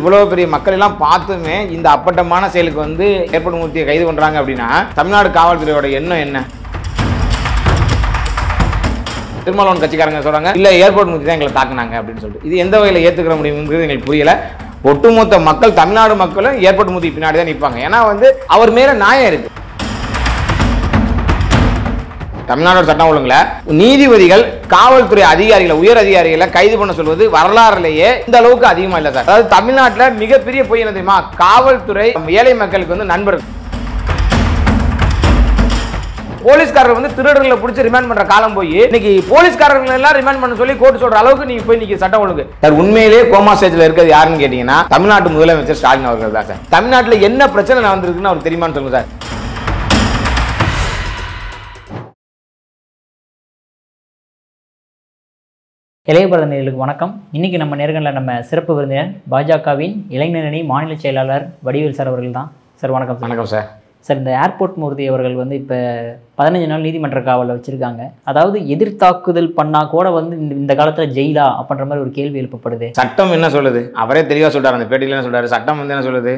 இவ்வளவு பெரிய மக்கள் எல்லாம் பார்த்துமே இந்த அப்பட்டமான செயலுக்கு வந்து ஏர்போர்ட் மூர்த்தியை கைது பண்றாங்க அப்படின்னா தமிழ்நாடு காவல்துறையோட எண்ணம் என்ன? திருமாவளவன் கட்சிக்காரங்க சொல்றாங்க இல்ல ஏர்போர்ட் மூர்த்தி தான் எங்களை தாக்குனாங்க அப்படின்னு சொல்லிட்டு இது எந்த வகையில் ஏத்துக்கிற முடியுங்கிறது எங்களுக்கு புரியல. ஒட்டுமொத்த மக்கள் தமிழ்நாடு மக்களும் ஏர்போர்ட் மூர்த்தி பின்னாடி தான் நிற்பாங்க. ஏன்னா வந்து அவர் மேல நியாயம் இருக்கு. தமிழ்நாடு சட்டம் ஒழுங்குல நீதிபதிகள் காவல்துறை அதிகாரிகளை உயர் அதிகாரிகளை கைது பண்ண சொல்வது வரலாறுலேயே இந்த அளவுக்கு அதிகமா இல்ல சார். அதாவது தமிழ்நாட்டில் மிகப்பெரிய பொய் என்ன தெரியுமா? காவல்துறை ஏழை மக்களுக்கு வந்து நண்பர். போலீஸ்காரர் வந்து திருடர்களை பிடிச்சி ரிமாண்ட் பண்ற காலம் போய் இன்னைக்கு போலீஸ்காரர்கள் எல்லாம் ரிமாண்ட் பண்ண சொல்லி கோர்ட் சொல்ற அளவுக்கு நீங்க போய் இன்னைக்கு சட்டம் ஒழுங்கு சார். உண்மையிலேயே கோமா ஸ்டேஜ்ல இருக்கிறது யாருன்னு கேட்டீங்கன்னா தமிழ்நாட்டு முதலமைச்சர் ஸ்டாலின் அவர்கள் தான் சார். தமிழ்நாட்டில் என்ன பிரச்சனை நடந்திருக்குன்னு அவருக்கு தெரியுமான்னு சொல்லுங்க சார். இளையபாரத நேயர்களுக்கு வணக்கம். இன்னைக்கு நம்ம நேர்களில் நம்ம சிறப்பு விருந்தினர் பாஜகவின் இளைஞரணி மாநில செயலாளர் வடிவேல் சார் அவர்கள் தான். சார் வணக்கம். வணக்கம் சார். சார், இந்த ஏர்போர்ட் மூர்த்தி அவர்கள் வந்து இப்போ 15 நாள் நீதிமன்ற காவலில் வச்சுருக்காங்க. அதாவது எதிர்த்தாக்குதல் பண்ணால் கூட வந்து இந்த காலத்தில் ஜெயிலா அப்படின்ற மாதிரி ஒரு கேள்வி எழுப்பப்படுது. சட்டம் என்ன சொல்லுது? அவரே தெளிவாக சொல்றாரு, அந்த பேட்டியில் என்ன சொல்றாரு? சட்டம் வந்து என்ன சொல்லுது?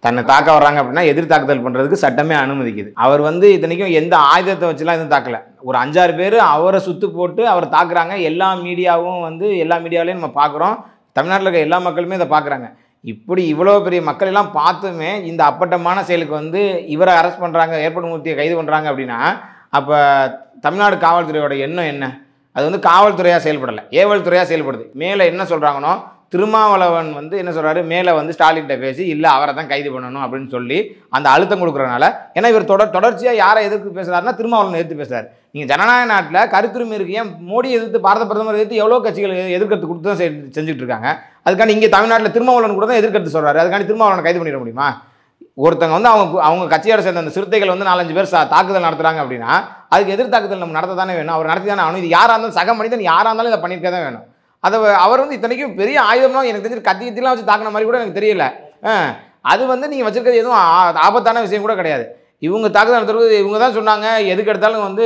தன்னை தாக்க வர்றாங்க அப்படின்னா எதிர்த்தாக்குதல் பண்ணுறதுக்கு சட்டமே அனுமதிக்குது. அவர் வந்து இத்தனைக்கும் எந்த ஆயுதத்தை வச்சுலாம் எதுவும் தாக்கலை. ஒரு 5-6 பேர் அவரை சுத்து போட்டு அவர் தாக்குறாங்க. எல்லா மீடியாவும் வந்து எல்லா மீடியாவிலையும் நம்ம பார்க்குறோம். தமிழ்நாட்டில் இருக்க எல்லா மக்களுமே இதை பார்க்குறாங்க. இப்படி இவ்வளோ பெரிய மக்கள் எல்லாம் பார்த்துமே இந்த அப்பட்டமான செயலுக்கு வந்து இவரை அரெஸ்ட் பண்ணுறாங்க, ஏர்போர்ட் மூர்த்தியை கைது பண்ணுறாங்க அப்படின்னா அப்போ தமிழ்நாடு காவல்துறையோட எண்ணம் என்ன? அது வந்து காவல்துறையாக செயல்படலை, ஏவல் துறையாக செயல்படுது. மேலே என்ன சொல்கிறாங்கன்னா திருமாவளவன் வந்து என்ன சொல்கிறாரு, மேலே வந்து ஸ்டாலின்கிட்ட பேசி இல்லை அவரை தான் கைது பண்ணணும் அப்படின்னு சொல்லி அந்த அழுத்தம் கொடுக்குறதுனால. ஏன்னா இவர் தொடர்ச்சியாக யாரை எதிர்த்து பேசுகிறாருன்னா திருமாவளவன் எதிர்த்து பேசுகிறார். நீங்கள் ஜனநாயக நாட்டில் கருத்துரிமை இருக்கு. ஏன் மோடி எதிர்த்து பாரத பிரதமர் எதிர்த்து எவ்வளோ கட்சிகள் எதிர்கருத்து கொடுத்து தான் செஞ்சுட்டு இருக்காங்க. அதுக்காண்டி இங்கே தமிழ்நாட்டில் திருமாவளவன் கூட தான் எதிர்கருத்து சொல்கிறாரு. அதுக்காண்டி திருமாவளவனை கைது பண்ணிட முடியுமா? ஒருத்தங்க வந்து அவங்க கட்சியோட சேர்ந்த அந்த சிறுத்தைகள் வந்து 4-5 பேர் தாக்குதல் நடத்துகிறாங்க அப்படின்னா அதுக்கு எதிர்த்தாக்குதல் நம்ம நடத்த தானே வேணும். அவர் நடத்தி தானே ஆகணும். இது யாராக இருந்தாலும் சக மனிதன் யாராக இருந்தாலும் இதை பண்ணியிருக்க தான் வேணும். அதை அவர் வந்து இத்தனைக்கும் பெரிய ஆயுதம்லாம் எனக்கு தெரிஞ்சு கத்திலாம் வச்சு தாக்கின மாதிரி கூட எனக்கு தெரியல. அது வந்து நீங்கள் வச்சிருக்கிறது எதுவும் ஆபத்தான விஷயம் கூட கிடையாது. இவங்க தாக்குதல் நடத்துறது இவங்க தான் சொன்னாங்க. எதுக்கு எடுத்தாலும் வந்து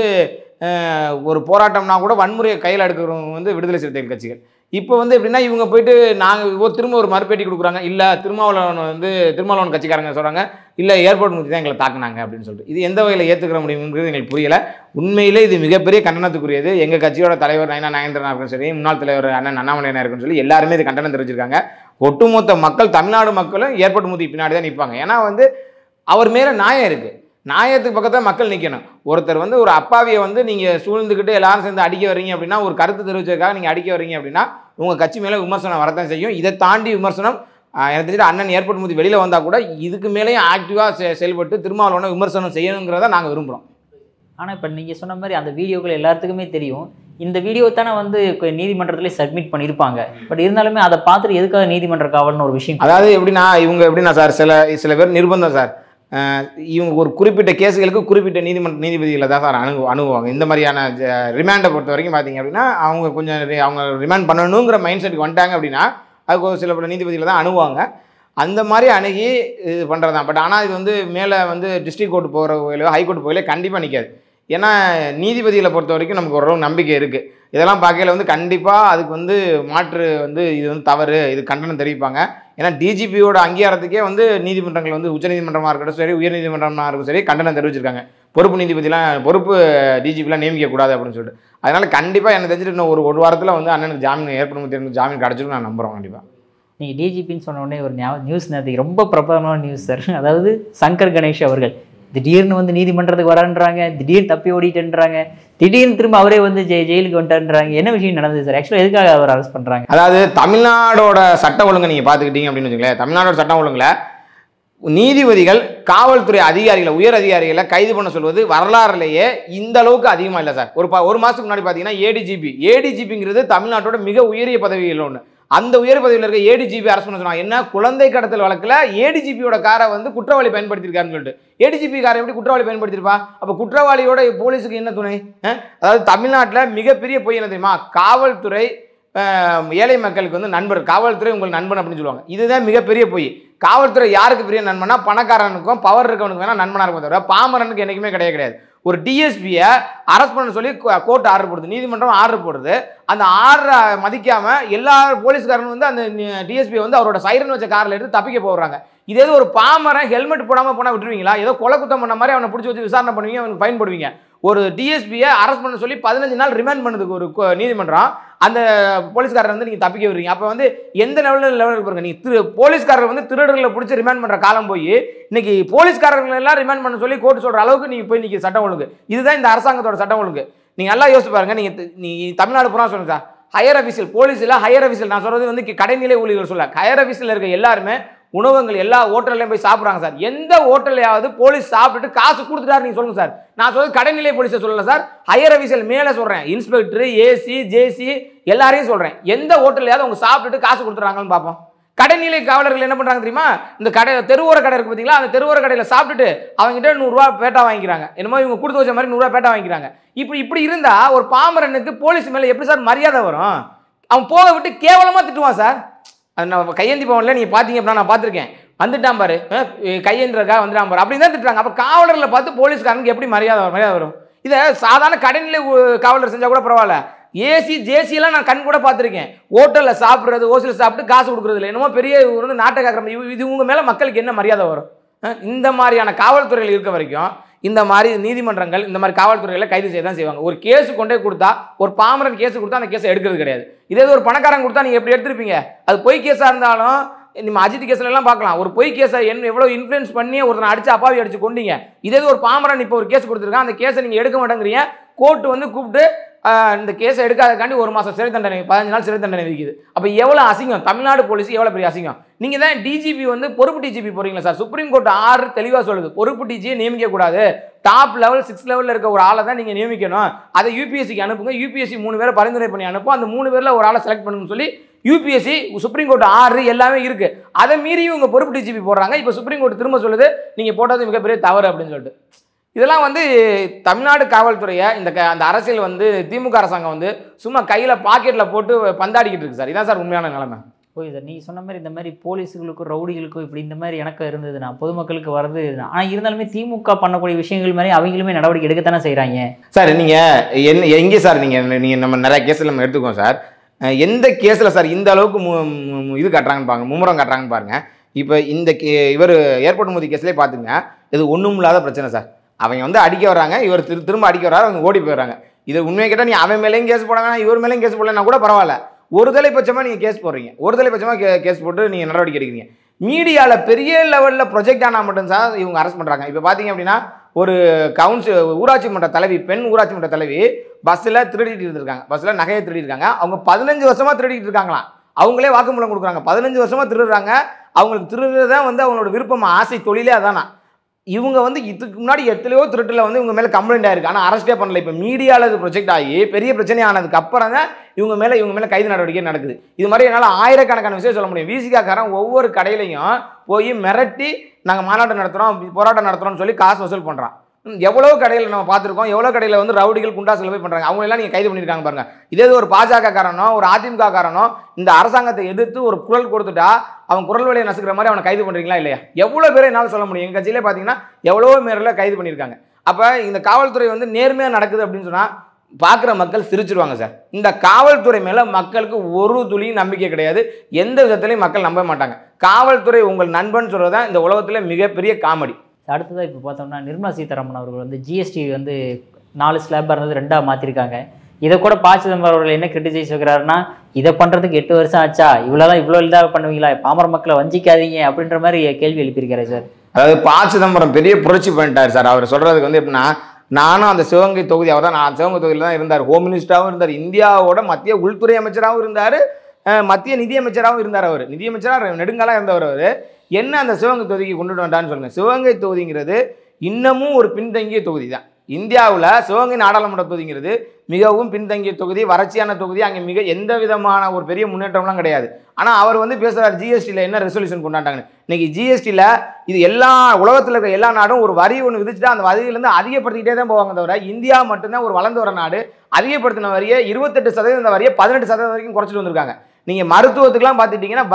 ஒரு போராட்டம்னா கூட வன்முறையை கையில் எடுக்கிறவங்க வந்து விடுதலை சிறுத்தைகள் கட்சிகள். இப்போ வந்து எப்படின்னா இவங்க போயிட்டு நாங்கள் திரும்ப ஒரு மறுபேட்டி கொடுக்குறாங்க. இல்லை திருமாவளவன் கட்சிக்காரங்க சொல்கிறாங்க இல்லை ஏர்போர்ட் மூர்த்தி தான் எங்களை தாக்குனாங்க அப்படின்னு சொல்லிட்டு இது எந்த வகையில் ஏற்றுக்கிற முடியுங்கிறது எங்களுக்கு புரியல. உண்மையிலே இது மிகப்பெரிய கண்டனத்துக்குரியது. எங்கள் கட்சியோட தலைவர் நயனா நாகேந்திரனா இருக்கும் சரி, முன்னாள் தலைவர் அண்ணன் அண்ணாமலையனா இருக்குன்னு சொல்லி எல்லாருமே இது கண்டனம் தெரிவிச்சிருக்காங்க. ஒட்டுமொத்த மக்கள் தமிழ்நாடு மக்களும் ஏர்போர்ட் மூர்த்தி பின்னாடி தான் நிற்பாங்க. ஏன்னா வந்து அவர் மேலே நியாயம் இருக்குது. நியாயத்துக்கு பக்கத்தில் மக்கள் நிற்கணும். ஒருத்தர் வந்து ஒரு அப்பாவியை வந்து நீங்கள் சூழ்ந்துக்கிட்டு எல்லாரும் சேர்ந்து அடிக்க வரீங்க அப்படின்னா, ஒரு கருத்து தெரிவிச்சதுக்காக நீங்கள் அடிக்க வரீங்க அப்படின்னா உங்கள் கட்சி மேலே விமர்சனம் வரத்தான் செய்யும். இதை தாண்டி விமர்சனம் எனக்கு தெரிஞ்சு அண்ணன் ஏர்போர்ட் மூர்த்தி வெளியில் வந்தால் கூட இதுக்கு மேலேயும் ஆக்டிவாக செயல்பட்டு திருமாவளவனை விமர்சனம் செய்யணுங்கிறத நாங்கள் விரும்புகிறோம். ஆனால் இப்போ நீங்கள் சொன்ன மாதிரி அந்த வீடியோக்கள் எல்லாத்துக்குமே தெரியும். இந்த வீடியோ தானே வந்து நீதிமன்றத்திலே சப்மிட் பண்ணியிருப்பாங்க. பட் இருந்தாலுமே அதை பார்த்துட்டு எதுக்காக நீதிமன்ற காவல்னு ஒரு விஷயம். அதாவது எப்படின்னா சார் சில பேர் நிர்பந்தம் சார். இவங்க ஒரு குறிப்பிட்ட கேஸுகளுக்கு குறிப்பிட்ட நீதிபதிகளை தான் சார் அணுகுவாங்க. இந்த மாதிரியான ரிமாண்டை பொறுத்த வரைக்கும் பார்த்தீங்க அப்படின்னா அவங்க ரிமாண்ட் பண்ணணுங்கிற மைண்ட் செட்டுக்கு வந்துட்டாங்க அப்படின்னா அதுக்கு சில பல நீதிபதிகளை தான் அணுகுவாங்க. அந்த மாதிரி அணுகி இது பண்ணுறது தான். பட் ஆனால் இது வந்து மேலே வந்து டிஸ்ட்ரிக்ட் கோர்ட் போகிற கோயிலோ ஹைகோர்ட் போயிலோ கண்டிப்பாக நிற்காது. ஏன்னா நீதிபதிகளை பொறுத்த வரைக்கும் நமக்கு ஓரளவு நம்பிக்கை இருக்குது. இதெல்லாம் பார்க்கையில் வந்து கண்டிப்பாக அதுக்கு வந்து மாற்று வந்து இது வந்து தவறு, இது கண்டனம் தெரிவிப்பாங்க. ஏன்னா டிஜிபியோட அங்கீகாரத்துக்கே வந்து நீதிமன்றங்கள் வந்து உச்சநீதிமன்றமாக இருக்கட்டும் சரி, உயர்நீதிமன்றமாக இருக்கும் சரி கண்டனம் தெரிவிச்சிருக்காங்க. பொறுப்பு டிஜிபிலாம் நியமிக்கக்கூடாது அப்படின்னு சொல்லிட்டு. அதனால் கண்டிப்பாக எனக்கு தெரிஞ்சுட்டு இன்னும் ஒரு வாரத்தில் வந்து அண்ணனுக்கு ஜாமீன் ஏற்படும், ஜாமீன் கிடச்சிடும் நான் நம்புகிறோம். கண்டிப்பாக நீங்கள் டிஜிபின்னு சொன்ன உடனே ஒரு நியூஸ் நேரத்துக்கு ரொம்ப பிரபலமான நியூஸ் சார். அதாவது சங்கர் கணேஷ் அவர்கள் திடீர்னு வந்து நீதிமன்றத்துக்கு வரான்றாங்க, திடீர்னு தப்பி ஓடிட்டுன்றாங்க, திடீர்னு திரும்ப அவரே வந்து ஜெயிலுக்கு வந்துட்டான்றாங்க. என்ன விஷயம் நடந்தது சார்? ஆக்சுவலாக எதுக்காக அவர் அரெஸ்ட் பண்ணுறாங்க? அதாவது தமிழ்நாடோட சட்ட ஒழுங்கை நீங்கள் பார்த்துக்கிட்டீங்க அப்படின்னு வச்சுங்களேன். தமிழ்நாடோட சட்ட ஒழுங்குல நீதிபதிகள் காவல்துறை அதிகாரிகளை உயர் அதிகாரிகளை கைது பண்ண சொல்வது வரலாறுலேயே இந்த அளவுக்கு அதிகமாக இல்லை சார். ஒரு மாதத்துக்கு முன்னாடி பார்த்தீங்கன்னா ஏடிஜிபிங்கிறது தமிழ்நாட்டோட மிக உயரிய பதவியில் ஒன்று. அந்த உயர் பதவியில் இருக்க ஏடிஜிபி அரசு பண்ண சொன்னாங்க. என்ன குழந்தை கடத்தல் வழக்கில் ஏடிஜிபியோட காரை வந்து குற்றவாளி பயன்படுத்தியிருக்காருன்னு சொல்லிட்டு. ஏடிஜிபி காரை எப்படி குற்றவாளி பயன்படுத்தியிருப்பா? அப்போ குற்றவாளியோட போலீஸுக்கு என்ன துணை? அதாவது தமிழ்நாட்டில் மிகப்பெரிய பொய் என்ன தெரியுமா? காவல்துறை ஏழை மக்களுக்கு வந்து நண்பர், காவல்துறை உங்களுக்கு நண்பன் அப்படின்னு சொல்லுவாங்க. இதுதான் மிகப்பெரிய பொய். காவல்துறை யாருக்கு பெரிய நண்பனா? பணக்காரனுக்கும் பவர் இருக்கவனுக்கு வேணால் நண்பனாக இருக்கும் தவிர பாமரனுக்கு என்றைக்குமே கிடையாது. ஒரு டிஎஸ்பியை அரெஸ்ட் பண்ண சொல்லி கோர்ட் ஆர்டர் போடுது, நீதிமன்றம் ஆர்டர் போடுது. அந்த ஆர்டரை மதிக்காம எல்லா போலீஸ்காரனும் வந்து அந்த டிஎஸ்பி வந்து அவரோட சைரன் வச்ச காரில் எடுத்து தப்பிக்க போடுறாங்க. இதே ஒரு பாமரன் ஹெல்மெட் போடாமல் போனால் விட்டுருவீங்களா? ஏதோ கொலை குத்தம் பண்ண மாதிரி அவனை பிடிச்சி வச்சு விசாரணை பண்ணுவீங்க, அவனுக்கு ஃபைன் போடுவீங்க. ஒரு டிஎஸ்பியை அரெஸ்ட் பண்ண சொல்லி 15 நாள் ரிமாண்ட் பண்ணதுக்கு ஒரு நீதிமன்றம் அந்த போலீஸ்காரர் வந்து நீங்கள் தப்பிக்க விடுறீங்க. அப்போ வந்து எந்த லெவலுக்கு பாருங்க, நீங்கள் போலீஸ்காரர் வந்து திருடர்களை பிடிச்சி ரிமாண்ட் பண்ணுற காலம் போய் இன்னைக்கு போலீஸ்காரர்கள் எல்லாம் ரிமாண்ட் பண்ண சொல்லி கோர்ட்டு சொல்கிற அளவுக்கு நீங்கள் போய் இன்னைக்கு சட்டம் ஒழுங்கு. இதுதான் இந்த அரசாங்கத்தோட சட்டம் ஒழுங்கு. நீங்கள் நல்லா யோசிச்சு பாருங்க. நீ தமிழ்நாடு பூரா சொல்லுங்க சார், ஹையர் அஃபீஷியல் போலீஸில் ஹையர் அஃபீஷியல், நான் சொல்கிறது வந்து கடைநிலை ஊழியர்கள் சொல்ல, ஹையர் அஃபீஷியல் இருக்க எல்லாருமே உணவகங்கள் எல்லா ஹோட்டல்லையும் போய் சாப்பிட்றாங்க சார். எந்த ஹோட்டல்லையாவது போலீஸ் சாப்பிட்டுட்டு காசு கொடுத்துட்டாரு நீங்கள் சொல்லுங்கள் சார். நான் சொல்றது கடைநிலை போலீஸை சொல்லலை சார், ஹையர் அஃபீஷியல் மேலே சொல்கிறேன். இன்ஸ்பெக்டர், ஏசி, ஜேசி எல்லாரையும் சொல்கிறேன். எந்த ஹோட்டல்லையாவது அவங்க சாப்பிட்டுட்டு காசு கொடுத்துறாங்கன்னு பார்ப்போம். கடைநிலை காவலர்கள் என்ன பண்ணுறாங்க தெரியுமா? இந்த கடை தெருவோர கடை இருக்குது பார்த்தீங்களா, அந்த தெருவோர கடையில் சாப்பிட்டுட்டு அவங்ககிட்ட 100 ரூபா பேட்டா வாங்கிக்கிறாங்க. என்னமோ இவங்க கொடுத்து வச்ச மாதிரி 100 ரூபா பேட்டா வாங்கிக்கிறாங்க. இப்படி இருந்தால் ஒரு பாமரனுக்கு போலீஸ் மேலே எப்படி சார் மரியாதை வரும்? அவன் போக விட்டு கேவலமாக திட்டுவான் சார். அது நான் கையேந்தி பவனில் நீங்கள் பார்த்தீங்க அப்படின்னா நான் பார்த்துருக்கேன். வந்துட்டான் பாரு, கையேந்திரக்கா வந்துட்டான் பாரு, அப்படின்னு தான் திட்டுறாங்க. அப்போ காவலர்களை பார்த்து போலீஸ்காரனுக்கு எப்படி மரியாதை வரும்? இதை சாதாரண கடைநிலை காவலர் செஞ்சால் கூட பரவாயில்ல. ஏசி ஜேசியெல்லாம் நான் கண் கூட பார்த்துருக்கேன். ஹோட்டலில் சாப்பிட்றது, ஹோட்டலில் சாப்பிட்டு காசு கொடுக்குறது இல்லை, என்னமோ பெரிய வந்து நாட்டகாக்கிரமம். இது உங்கள் மேலே மக்களுக்கு என்ன மரியாதை வரும்? இந்த மாதிரியான காவல்துறையில் இருக்க வரைக்கும் இந்த மாதிரி நீதிமன்றங்கள் இந்த மாதிரி காவல்துறையில் கைது செய்ய தான் செய்வாங்க. ஒரு கேஸ் கொண்டே கொடுத்தா, ஒரு பாமரன் கேஸ் கொடுத்தா அந்த கேஸை எடுக்கிறது கிடையாது. இதே ஒரு பணக்காரன் கொடுத்தா நீங்கள் எப்படி எடுத்திருப்பீங்க? அது பொய் கேஸாக இருந்தாலும் நம்ம அஜித் கேஸ்லாம் பார்க்கலாம். ஒரு பொய் கேஸை எவ்வளோ இன்ஃப்ளூயன்ஸ் பண்ணி ஒருத்தனை அடிச்சு அப்பாவி அடிச்சு கொண்டீங்க. இதே ஒரு பாமரன் இப்போ ஒரு கேஸ் கொடுத்துருக்கான், அந்த கேஸை நீங்கள் எடுக்க மாட்டேங்கிறீங்க. கோர்ட் வந்து கூப்பிட்டு இந்த கேஸை எடுக்காதக்காண்டி 1 மாதம் சிறை தண்டனை, 15 நாள் சிறை தண்டனை விதிக்குது. அப்போ எவ்வளோ அசிங்கம்! தமிழ்நாடு போலீஸ் எவ்வளோ பெரிய அசிங்கம்! நீங்கள் தான் டிஜிபி வந்து பொறுப்பு டிஜிபி போறீங்களா சார்? சுப்ரீம் கோர்ட் ஆர்டர் தெளிவாக சொல்லுது, பொறுப்பு டிஜியை நியமிக்கக்கூடாது. டாப் லெவல் 6 லெவலில் இருக்க ஒரு ஆளை தான் நீங்கள் நியமிக்கணும். அதை யூபிஎஸ்சிக்கு அனுப்புங்க. யூபிஎஸ்சி 3 பேரை பரிந்துரை பண்ணி அனுப்பும். அந்த 3 பேரில் ஒரு ஆளை செலக்ட் பண்ணுன்னு சொல்லி யூபிஎஸ்சி, சுப்ரீம் கோர்ட் ஆர்டர் எல்லாமே இருக்கு. அதை மீறியும் உங்க பொறுப்பு டிஜிபி போடுறாங்க. இப்போ சுப்ரீம் கோர்ட் திரும்ப சொல்லுது நீங்க போட்டது மிகப்பெரிய தவறு அப்படின்னு சொல்லிட்டு. இதெல்லாம் வந்து தமிழ்நாடு காவல்துறையை அந்த அரசியல் வந்து திமுக அரசாங்கம் வந்து சும்மா கையில் பாக்கெட்டில் போட்டு பந்தாடிக்கிட்டு இருக்கு சார். இதான் சார் உண்மையான நிலைமை. ஓகே சார், நீங்கள் சொன்ன மாதிரி இந்த மாதிரி போலீஸுகளுக்கும் ரவுடிகளுக்கும் இப்படி இந்த மாதிரி எனக்கு இருந்ததுன்னா பொதுமக்களுக்கு வர்றது. ஆனால் இருந்தாலுமே திமுக பண்ணக்கூடிய விஷயங்கள் மாதிரி அவங்களுமே நடவடிக்கை எடுக்கத்தானே செய்கிறாங்க சார். நீங்கள் எங்கே சார் நீங்கள் நம்ம நிறைய கேஸில் நம்ம எடுத்துக்கோம் சார். எந்த கேஸில் சார் இந்த அளவுக்கு இது காட்டுறாங்கன்னு பாருங்க, மும்முரம் காட்டுறாங்கன்னு பாருங்க. இப்போ இவர் ஏர்போர்ட் மோதி கேஸ்லேயே பார்த்துங்க, இது ஒன்றும் இல்லாத பிரச்சனை சார். அவங்க வந்து அடிக்க வர்றாங்க, இவர் திரும்ப அடிக்க வர்றாரு, அவங்க ஓடி போயிடுறாங்க. இது உண்மையை கேட்டால் நீ அவன் மேலேயும் கேஸ் போட வேணாம், இவர் மேலேயும் கேஸ் போடலன்னா கூட பரவாயில்ல. ஒரு தலைப்பட்சமாக நீங்கள் கேஸ் போடுறீங்க, ஒரு தலைப்பட்சமாக கேஸ் போட்டு நீங்கள் நடவடிக்கை எடுக்கிறீங்க. மீடியாவில் பெரிய லெவலில் ப்ரொஜெக்ட் ஆனால் மட்டும் சார் இவங்க அரெஸ்ட் பண்ணுறாங்க. இப்போ பார்த்தீங்க அப்படின்னா ஒரு ஊராட்சி மன்ற தலைவி, பெண் ஊராட்சி மன்ற தலைவி பஸ்ஸில் திருடிட்டு இருந்திருக்காங்க, பஸ்ஸில் நகையை திருடிருக்காங்க. அவங்க 15 வருஷமாக திருடிட்டு இருக்காங்களாம். அவங்களே வாக்குமூலம் கொடுக்குறாங்க. 15 வருஷமாக திருடுறாங்க. அவங்களுக்கு திருடுறது தான் வந்து அவங்களோட விருப்பம், ஆசை, தொழிலே அதானா. இவங்க வந்து இதுக்கு முன்னாடி எத்தனையோ திருட்டில் வந்து இவங்க மேலே கம்ப்ளைண்ட் ஆயிருக்கு, ஆனால் அரெஸ்டே பண்ணல. இப்போ மீடியாவில் இது ப்ரொஜெக்ட் ஆகி பெரிய பிரச்சனை ஆனதுக்கு அப்புறம் தான் இவங்க மேலே கைது நடவடிக்கை நடக்குது. இது மாதிரி என்னால் ஆயிரக்கணக்கான விஷயம் சொல்ல முடியும். விசிகாக்காரன் ஒவ்வொரு கடையிலையும் போய் மிரட்டி நாங்கள் மாநாட்டம் நடத்துகிறோம், போராட்டம் நடத்துகிறோம்னு சொல்லி காசு வசூல் பண்ணுறான். எவ்வளோ கடையில் நம்ம பார்த்துருக்கோம், எவ்வளோ கடையில் வந்து ரவுடிகள் குண்டாசில் போய் பண்ணுறாங்க. அவங்களெல்லாம் நீங்கள் கைது பண்ணியிருக்காங்க பாருங்க. இதே ஒரு பாஜக காரனோ ஒரு அதிமுக காரனோ இந்த அரசாங்கத்தை எதிர்த்து ஒரு குரல் கொடுத்துட்டா அவன் குரல் வழியை நசுக்கிற மாதிரி அவனை கைது பண்ணுறீங்களா இல்லையா? எவ்வளோ பேரை என்னால் சொல்ல முடியும். எங்கள் கட்சியிலே பார்த்தீங்கன்னா எவ்வளோ பேரில் கைது பண்ணியிருக்காங்க. அப்போ இந்த காவல்துறை வந்து நேர்மையாக நடக்குது அப்படின்னு சொன்னால் பார்க்குற மக்கள் சிரிச்சிருவாங்க சார். இந்த காவல்துறை மேலே மக்களுக்கு ஒரு துளியும் நம்பிக்கை கிடையாது. எந்த விதத்துலையும் மக்கள் நம்ப மாட்டாங்க. காவல்துறை உங்கள் நண்பன் சொல்கிறது தான் இந்த உலகத்தில் மிகப்பெரிய காமெடி. அடுத்ததாக இப்போ பார்த்தோம்னா நிர்மலா சீதாராமன் அவர்கள் வந்து ஜிஎஸ்டி வந்து 4 ஸ்லாப்பாக இருந்தது 2ஆக மாற்றிருக்காங்க. இதை கூட ப. சிதம்பரம் அவர்கள் என்ன கிரிட்டிசைஸ் வைக்கிறாருன்னா, இதை பண்ணுறதுக்கு 8 வருஷம் ஆச்சா, இவ்வளோ இதாக பண்ணுவீங்களா, பாமர மக்களை வஞ்சிக்காதீங்க அப்படின்ற மாதிரி கேள்வி எழுப்பியிருக்காரு சார். அதாவது ப. சிதம்பரம் பெரிய புரட்சி பண்ணிட்டார் சார். அவர் சொல்கிறதுக்கு வந்து எப்படின்னா, நானும் அந்த சிவகங்கை தொகுதி, அவர் தான் நான் சிவகங்கை தொகுதியில் தான் இருந்தார், ஹோம் மினிஸ்டராகவும் இருந்தார், இந்தியாவோட மத்திய உள்துறை அமைச்சராகவும் இருந்தார், மத்திய நிதியமைச்சராகவும் இருந்தார். அவர் நிதியமைச்சராக நெடுங்காலாக இருந்தவர். அவர் என்ன அந்த சிவகங்கை தொகுதிக்கு கொண்டுட்டு வந்தான்னு சொல்லுங்கள். சிவகங்கை தொகுதிங்கிறது இன்னமும் ஒரு பின்தங்கிய தொகுதி தான். இந்தியாவில் சிவகங்கை நாடாளுமன்ற தொகுதிங்கிறது மிகவும் பின்தங்கிய தொகுதி, வறட்சியான தொகுதி. அங்கே எந்த விதமான ஒரு பெரிய முன்னேற்றம்லாம் கிடையாது. ஆனால் அவர் வந்து பேசுகிறார் ஜிஎஸ்டியில் என்ன ரெசல்யூஷன் கொண்டாட்டாங்கன்னு. இன்றைக்கி ஜிஎஸ்டியில் இது எல்லா உலகத்தில் இருக்கிற எல்லா நாடும் ஒரு வரி ஒன்று விதிச்சுட்டா அந்த வரியிலேருந்து அதிகப்படுத்திக்கிட்டே தான் போவாங்க. தவிர இந்தியா மட்டும்தான் ஒரு வளர்ந்து வர நாடு. அதிகப்படுத்தின வரியை 28% இந்த வரியை 18% வரைக்கும் குறைச்சிட்டு வந்திருக்காங்க. நீங்கள் மருத்துவத்துக்குலாம் பார்த்துட்டிங்கன்னா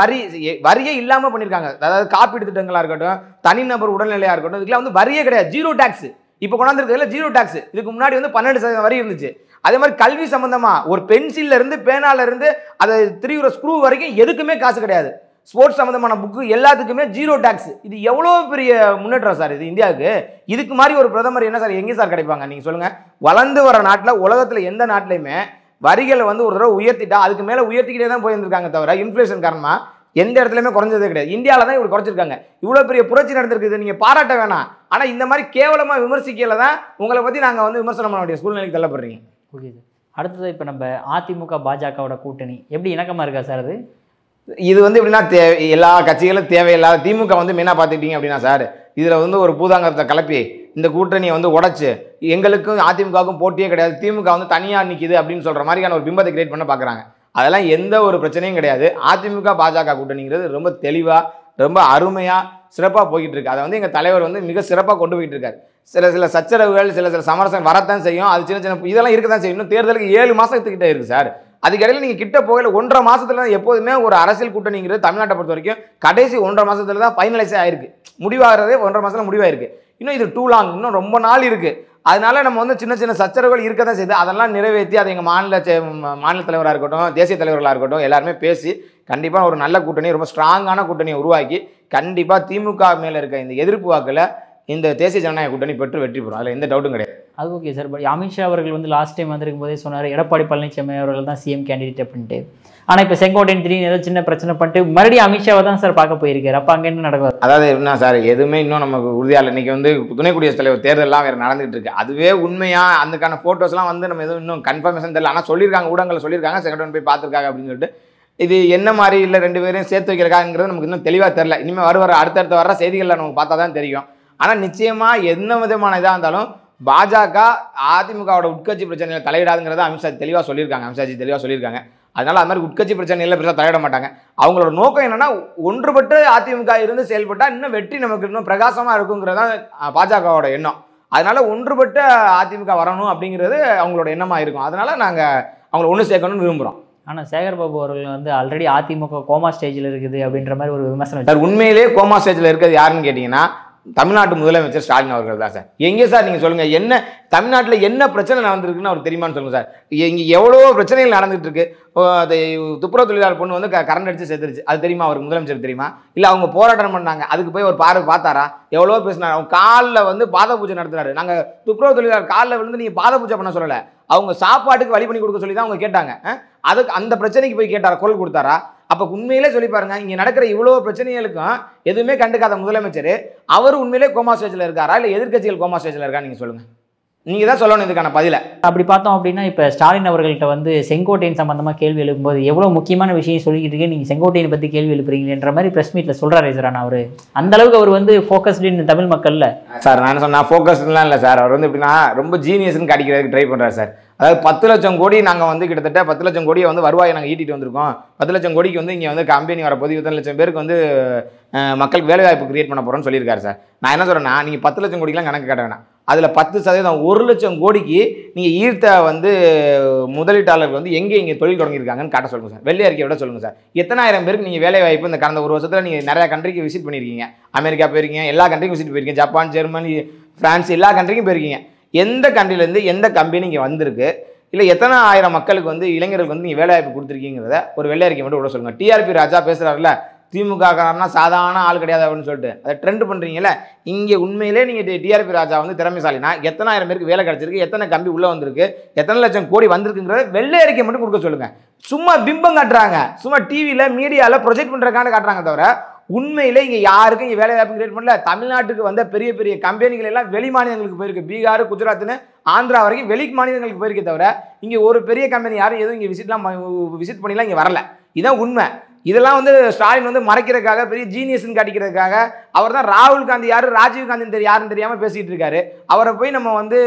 வரியே இல்லாமல் பண்ணியிருக்காங்க. அதாவது காப்பீடு திட்டங்களாக இருக்கட்டும், தனிநபர் உடல்நிலையாக இருக்கட்டும், இதுக்கெல்லாம் வந்து வரியே கிடையாது, 0 டேக்ஸ். இப்போ கொண்டாந்துருக்கிறதுல 0 டாக்ஸ். இதுக்கு முன்னாடி வந்து 12% வரி இருந்துச்சு. அதே மாதிரி கல்வி சம்பந்தமா ஒரு பென்சில்ல இருந்து பேனால இருந்து அதை திரிகிற ஸ்க்ரூ வரைக்கும் எதுக்குமே காசு கிடையாது. ஸ்போர்ட்ஸ் சம்பந்தமான புக்கு எல்லாத்துக்குமே 0 டாக்ஸ். இது எவ்வளோ பெரிய முன்னேற்றம் சார் இது இந்தியாவுக்கு. இதுக்கு மாதிரி ஒரு பிரதமர் என்ன சார் எங்கே சார் கிடைப்பாங்க நீங்கள் சொல்லுங்கள். வளர்ந்து வர நாட்டில் உலகத்தில் எந்த நாட்டிலையுமே வரிகளை வந்து ஒரு தடவை உயர்த்திட்டா அதுக்கு மேலே உயர்த்திக்கிட்டே தான் போயிருந்திருக்காங்க தவிர இன்ஃப்ளேஷன் காரணமாக எந்த இடத்துலையுமே குறைஞ்சதே கிடையாது. இந்தியாவில் தான் இப்படி குறைச்சிருக்காங்க. இவ்வளோ பெரிய புரட்சி நடந்திருக்குது, நீங்கள் பாராட்ட வேணாம். ஆனால் இந்த மாதிரி கேவலமாக விமர்சிக்கல தான் உங்களை பற்றி நாங்கள் வந்து விமர்சனம் பண்ண வேண்டிய சூழ்நிலைக்கு தள்ளப்படுறீங்க. Okay sir. அடுத்தது இப்போ நம்ம அதிமுக பாஜகவோட கூட்டணி எப்படி இணக்கமாக இருக்கா சார் அது? இது வந்து எப்படின்னா எல்லா கட்சிகளும் தேவையில்லாத திமுக வந்து மெயினாக பார்த்துக்கிட்டீங்க அப்படின்னா சார், இதில் வந்து ஒரு பூதாங்கரத்தை கலப்பி இந்த கூட்டணியை வந்து உடைச்சு எங்களுக்கும் அதிமுகவுக்கும் போட்டியே கிடையாது, திமுக வந்து தனியாக நிற்கிது அப்படின்னு சொல்கிற மாதிரியான ஒரு பிம்பத்தை கிரியேட் பண்ண பார்க்குறாங்க. அதெல்லாம் எந்த ஒரு பிரச்சனையும் கிடையாது. அதிமுக பாஜக கூட்டணிங்கிறது ரொம்ப தெளிவாக ரொம்ப அருமையாக சிறப்பாக போய்கிட்டு இருக்கு. அதை வந்து எங்கள் தலைவர் வந்து மிக சிறப்பாக கொண்டு போயிட்டு இருக்காரு. சில சச்சரவுகள் சில சமரசம் வரத்தான் செய்யும். அது சின்ன சின்ன இதெல்லாம் இருக்க தான் செய்யும். இன்னும் தேர்தலுக்கு 7 மாதத்துக்கிட்ட இருக்குது சார். அதுக்கிடையில் நீங்கள் கிட்ட போகல 1.5 மாதத்துல தான் எப்போதுமே ஒரு அரசியல் கூட்டணிங்கிறது தமிழ்நாட்டை பொறுத்த வரைக்கும் கடைசி 1.5 மாதத்துல தான் ஃபைனலைஸே ஆயிருக்கு. முடிவாகிறதே 1.5 மாதத்தில் முடிவாயிருக்கு. இன்னும் இது டூ லாங், இன்னும் ரொம்ப நாள் இருக்குது. அதனால நம்ம வந்து சின்ன சின்ன சச்சரவுகள் இருக்க தான் செய்யுது. அதெல்லாம் நிறைவேற்றி அதை எங்கள் மாநில தலைவராக இருக்கட்டும், தேசிய தலைவர்களாக இருக்கட்டும், எல்லாருமே பேசி கண்டிப்பாக ஒரு நல்ல கூட்டணி, ரொம்ப ஸ்ட்ராங்கான கூட்டணியை உருவாக்கி கண்டிப்பாக திமுக மேலே இருக்க இந்த எதிர்ப்பு வாக்கில் இந்த தேசிய ஜனநாயக கூட்டணி பெற்று வெற்றி பெறும். அதில் எந்த டவுட்டும் கிடையாது. அது ஓகே சார். பட் அமித்ஷா அவர்கள் வந்து லாஸ்ட் டைம் வந்திருக்கும் போதே சொன்னார் எடப்பாடி பழனிசாமி அவர்கள் தான் சிஎம் கேண்டிடேட் அப்படின்ட்டு. ஆனால் இப்போ செங்கோட்டையன் திடீர்னு ஏதோ சின்ன பிரச்சனை பண்ணிட்டு மறுபடியும் அமித்ஷாவை தான் சார் பார்க்க போயிருக்காரு. அப்போ அங்கே என்ன நடக்குது? அதாவது என்ன சார், எதுவுமே இன்னும் நமக்கு உறுதியாக இன்றைக்கி வந்து துணை குடியரசுத் தலைவர் தேர்தலாம் வேறு நடந்துகிட்டு இருக்கு. அதுவே உண்மையாக அதுக்கான ஃபோட்டோஸ்லாம் வந்து நம்ம எதுவும் இன்னும் கன்ஃபர்மேஷன் தெரியல. ஆனால் சொல்லியிருக்காங்க, ஊடகங்கள் சொல்லியிருக்காங்க, செங்கோட்டையன் போய் பார்த்துருக்காங்க அப்படின்னு சொல்லிட்டு. இது என்ன மாதிரி இல்லை 2 பேரையும் சேர்த்து வைக்கிறக்காங்கிறது நமக்கு இன்னும் தெளிவாக தெரில. இனிமேல் வர அடுத்தடுத்த வர செய்திகளில் நமக்கு பார்த்தா தான் தெரியும். ஆனால் நிச்சயமாக என்ன விதமான இதாக இருந்தாலும் பாஜக அதிமுகவோட உட்கட்சி பிரச்சனையில் தலையிடாதுங்கிறத அமித்ஷா தெளிவாக சொல்லியிருக்காங்க. அமித்ஷாஜி தெளிவாக சொல்லியிருக்காங்க. அதனால் அது மாதிரி உட்கட்சி பிரச்சனையில் பெருசாக தலையிட மாட்டாங்க. அவங்களோட நோக்கம் என்னென்னா ஒன்றுபட்டு அதிமுக இருந்து செயல்பட்டால் இன்னும் வெற்றி நமக்கு இன்னும் பிரகாசமாக இருக்குங்கிறது தான் பாஜகவோட எண்ணம். அதனால் ஒன்றுபட்டு அதிமுக வரணும் அப்படிங்கிறது அவங்களோட எண்ணமாக இருக்கும். அதனால் நாங்கள் அவங்கள ஒன்று சேர்க்கணும்னு விரும்புகிறோம். ஆனால் சேகர்பாபு அவர்கள் வந்து ஆல்ரெடி அதிமுக கோமா ஸ்டேஜில் இருக்குது அப்படின்ற மாதிரி ஒரு விமர்சனம். சார் உண்மையிலேயே கோமா ஸ்டேஜில் இருக்கிறது யாருன்னு கேட்டிங்கன்னா தமிழ்நாட்டு முதலமைச்சர் ஸ்டாலின் அவர்கள் தான் சார். எங்கே சார் நீங்கள் சொல்லுங்கள், என்ன தமிழ்நாட்டில் என்ன பிரச்சனை நடந்திருக்குன்னு அவர் தெரியுமான்னு சொல்லுங்கள் சார். இங்கே எவ்வளோ பிரச்சனைகள் நடந்துகிட்டு இருக்கு. அது துப்புரவு தொழிலாளர் பொண்ணு வந்து கரண்ட் அடித்து செத்துருச்சு, அது தெரியுமா அவருக்கு? முதலமைச்சர் தெரியுமா? இல்லை அவங்க போராட்டம் பண்ணாங்க, அதுக்கு போய் ஒரு பார்த்தாரா? எவ்வளோ பேசினார். அவங்க காலில் வந்து பாத பூஜை நடத்துறாரு. நாங்கள் துப்புரவு தொழிலாளர் காலில் விழுந்து நீங்கள் பாத பூஜை பண்ண சொல்லலை, அவங்க சாப்பாட்டுக்கு வழி பண்ணி கொடுக்க சொல்லி தான் அவங்க கேட்டாங்க. அதுக்கு அந்த பிரச்சனைக்கு போய் கேட்டாரா, குரல் கொடுத்தாரா? அப்போ உண்மையிலே சொல்லி பாருங்க, இங்கே நடக்கிற இவ்வளோ பிரச்சனைகளுக்கும் எதுவுமே கண்டுக்காத முதலமைச்சர் அவர் உண்மையிலே கோமா ஸ்டேஜில் இருக்காரா இல்லை எதிர்க்கட்சிகள் கோமா ஸ்டேஜில் இருக்கா? நீங்கள் சொல்லுங்கள், நீங்கள் தான் சொல்லணும் இதுக்கான பதிலை. அப்படி பார்த்தோம் அப்படின்னா இப்போ ஸ்டாலின் அவர்கள்ட்ட வந்து செங்கோட்டையன் சம்பந்தமாக கேள்வி எழுப்பும்போது எவ்வளோ முக்கியமான விஷயம் சொல்லிக்கிட்டு இருக்கீங்க, நீங்கள் செங்கோட்டையன் பற்றி கேள்வி எழுப்புறீங்கன்ற மாதிரி ப்ரெஸ் மீட்டில் சொல்கிறாரு சார். ஆனால் அவர் அந்தளவுக்கு அவர் வந்து ஃபோக்கஸ்டு இன் தமிழ் மக்களில் சார். நான் சொன்னேன் ஃபோக்கஸ்லாம் இல்லை சார். அவர் வந்து எப்படின்னா ரொம்ப ஜீனியஸ்ன்னு காட்டிக்கிறதுக்கு ட்ரை பண்ணுறாரு சார். அதாவது 10 லட்சம் கோடி நாங்கள் வந்து கிட்டத்தட்ட 10 லட்சம் கோடியை வந்து வருவாயை நாங்கள் ஈட்டிட்டு வந்திருக்கோம். 10 லட்சம் கோடிக்கு வந்து இங்கே வந்து கம்பெனி வரப்போது 20 லட்சம் பேருக்கு வந்து மக்களுக்கு வேலைவாய்ப்பு கிரியேட் பண்ண போகிறோன்னு சொல்லியிருக்காரு சார். நான் என்ன சொல்கிறேன்னா, நீங்கள் 10 லட்சம் கோடிக்கெலாம் கணக்கு காட்ட வேணாம். அதில் 10% 1 லட்சம் கோடிக்கு நீங்கள் ஈர்த்த வந்து முதலீட்டாளர்கள் வந்து எங்கே தொழில் தொடங்கியிருக்காங்கன்னு காட்ட சொல்லுங்கள் சார். வெள்ளை அறிக்கையை விட சொல்லுங்கள் சார். எத்தனாயிரம் பேருக்கு நீங்கள் வேலை வாய்ப்பு இந்த கடந்த 1 வருஷத்தில் நீங்கள் நிறையா கண்ட்ரிக்கு விசிட் பண்ணியிருக்கீங்க. அமெரிக்கா போயிருக்கீங்க, எல்லா கண்ட்ரிக்கும் விசிட் போயிருக்கீங்க, ஜப்பான், ஜெர்மனி, ஃப்ரான்ஸ், எல்லா கண்ட்ரிக்கும் போயிருக்கீங்க. எந்த கண்ட்ரிலேருந்து எந்த கம்பெனி இங்கே வந்திருக்கு, இல்லை எத்தனை ஆயிரம் மக்களுக்கு வந்து இளைஞர்களுக்கு வந்து நீங்கள் வேலைவாய்ப்பு கொடுத்துருக்கீங்கிறத ஒரு வெள்ளை அறிக்கை மட்டும் விட சொல்லுங்கள். டிஆர்பி ராஜா பேசுகிறாருல, திமுக காரனா சாதாரண ஆள் கிடையாது அப்படின்னு சொல்லிட்டு அதை ட்ரெண்ட் பண்ணுறீங்களே. இங்கே உண்மையிலே நீங்கள் டிஆர்பி ராஜா வந்து திறமைசாலினா எத்தனை ஆயிரம் பேருக்கு வேலை கிடச்சிருக்கு, எத்தனை கம்பி உள்ளே வந்திருக்கு, எத்தனை லட்சம் கோடி வந்திருக்குங்கிறத வெள்ளை அறிக்கை மட்டும் கொடுக்க சொல்லுங்கள். சும்மா பிம்பம் காட்டுறாங்க, சும்மா டிவியில் மீடியாவில் ப்ரொஜெக்ட் பண்ணுறக்கான காட்டுறாங்க தவிர உண்மையிலே இங்கே யாருக்கும் இங்கே வேலை வாய்ப்பு கிரியேட் பண்ணல. தமிழ்நாட்டுக்கு வந்த பெரிய பெரிய கம்பெனிகள் எல்லாம் வெளி மாநிலங்களுக்கு போயிருக்கு. பீகார், குஜராத்னு ஆந்திரா வரைக்கும் வெளி மாநிலங்களுக்கு போயிருக்கே தவிர இங்கே ஒரு பெரிய கம்பெனி யாரும் எதுவும் இங்கே விசிட் பண்ணிலாம் இங்கே வரல. இதுதான் உண்மை. இதெல்லாம் வந்து ஸ்டாலின் வந்து மறைக்கிறதுக்காக, பெரிய ஜீனியஸ்ன்னு காட்டிக்கிறதுக்காக அவர் தான் ராகுல் காந்தி யார், ராஜீவ் காந்தி யாருன்னு தெரியாமல் பேசிகிட்டு இருக்காரு. அவரை போய் நம்ம வந்து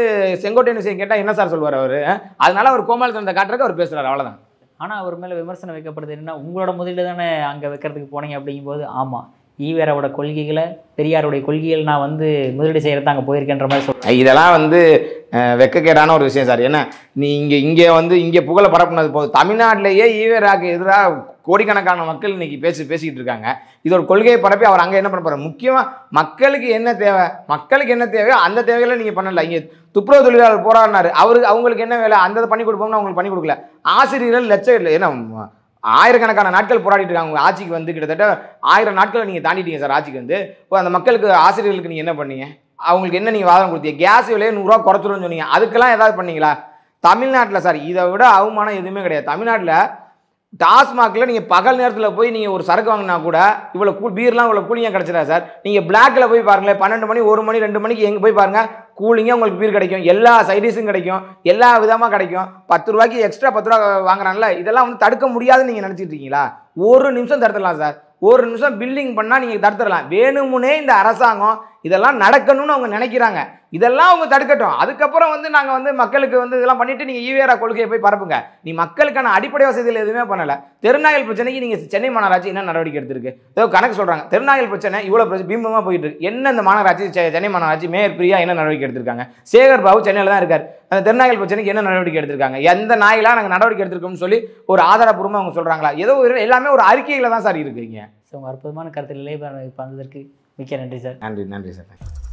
செங்கோட்டையன் விஷயம் கேட்டால் என்ன சார் சொல்லுவார் அவர்? அதனால அவர் கோமாளித்தனத்தை காட்டுறதுக்கு அவர் பேசுகிறார், அவ்வளோதான். ஆனால் அவர் மேலே விமர்சனம் வைக்கப்படுது என்னன்னா, உங்களோட முதலீடு தானே அங்கே வைக்கிறதுக்கு போனீங்க அப்படிங்கும்போது, ஆமாம் ஈவேராவோட கொள்கைகளை பெரியாருடைய கொள்கைகள் நான் வந்து முதலீடு செய்கிறது அங்கே போயிருக்கேன்ற மாதிரி சொல்கிறேன். இதெல்லாம் வந்து வெக்கக்கேடான ஒரு விஷயம் சார். ஏன்னா நீ இங்கே புகழை பரப்புனது போதும். தமிழ்நாட்டிலேயே ஈவேராக்கு எதிராக கோடிக்கணக்கான மக்கள் இன்னைக்கு பேசிக்கிட்டு இருக்காங்க. இது ஒரு கொள்கையை பரப்பி அவர் அங்கே என்ன பண்ண போகிறார்? முக்கியமாக மக்களுக்கு என்ன தேவையோ அந்த தேவைகளை நீங்கள் பண்ணல. இங்கே துப்புரவு தொழிலாளர் போராடினார், அவங்களுக்கு என்ன வேலை அந்த பண்ணி கொடுப்போம்னு அவங்களுக்கு பண்ணி கொடுக்கல. ஆசிரியர்கள் லட்சம் ஏன்னா ஆயிரக்கணக்கான நாட்கள் போராடிட்டு இருக்காங்க. உங்கள் ஆட்சிக்கு வந்து கிட்டத்தட்ட 1000 நாட்களை நீங்கள் தாண்டிட்டீங்க சார். ஆட்சிக்கு வந்து அந்த மக்களுக்கு ஆசிரியர்களுக்கு நீங்கள் என்ன பண்ணீங்க? அவங்களுக்கு என்ன நீங்கள் வாதம் கொடுத்தீங்க? கேஸ் விலையை 100 ரூபா குறைச்சிருன்னு சொன்னீங்க. அதுக்கெல்லாம் ஏதாவது பண்ணீங்களா? தமிழ்நாட்டில் சார் இதை விட அவமானம் எதுவுமே கிடையாது. தமிழ்நாட்டில் டாஸ்மாகில் நீங்கள் பகல் நேரத்தில் போய் நீங்கள் ஒரு சரக்கு வாங்கினா கூட இவ்வளோ பீர்லாம் இவ்வளோ கூலிங்காக கிடச்சிடா சார். நீங்கள் பிளாக்கில் போய் பாருங்களேன், 12 மணி 1 மணி 2 மணிக்கு எங்கே போய் பாருங்கள், கூலிங்காக உங்களுக்கு பீர் கிடைக்கும், எல்லா சைடிஸும் கிடைக்கும், எல்லா விதமாக கிடைக்கும். 10 ரூபாய்க்கு எக்ஸ்ட்ரா 10 ரூபா வாங்குறான்ல, இதெல்லாம் வந்து தடுக்க முடியாதுன்னு நீங்கள் நினச்சிட்டு இருக்கீங்களா? ஒரு நிமிஷம் தடுத்துடலாம் சார். ஒரு நிமிஷம் பில்டிங் பண்ணால் நீங்கள் தடுத்துடலாம். வேணுமுனே இந்த அரசாங்கம் இதெல்லாம் நடக்கணும்னு அவங்க நினைக்கிறாங்க. இதெல்லாம் அவங்க தடுக்கட்டும். அதுக்கப்புறம் வந்து நாங்கள் வந்து மக்களுக்கு வந்து இதெல்லாம் பண்ணிவிட்டு நீங்கள் ஈவேரா கொள்கையை போய் பரப்புங்க. நீ மக்களுக்கான அடிப்படை வசதிகள் எதுவுமே பண்ணலை. தெருநாயல் பிரச்சனைக்கு நீங்கள் சென்னை மாநகராட்சி என்ன நடவடிக்கை எடுத்திருக்கு? ஏதோ கணக்கு சொல்கிறாங்க. தெருநாயல் பிரச்சனை இவ்வளோ பீம்பமாக போயிட்டு இருக்கு. என்ன இந்த மாநகராட்சி சென்னை மாநகராட்சி மேயர் பிரியா என்ன நடவடிக்கை எடுத்திருக்காங்க? சேகர் பாபு சென்னையில் தான் இருக்கார். அந்த தெருநாயல் பிரச்சனைக்கு என்ன நடவடிக்கை எடுத்திருக்காங்க? எந்த நாயெல்லாம் நாங்கள் நடவடிக்கை எடுத்திருக்கோம்னு சொல்லி ஒரு ஆதாரப்பூர்வமாக அவங்க சொல்கிறாங்களா? ஏதோ எல்லாமே ஒரு அறிக்கையில் தான் சார் இருக்குங்க. ஸோ உங்கள் அற்புதமான கருத்துக்களை வந்ததற்கு மிக்க நன்றி சார். நன்றி சார்.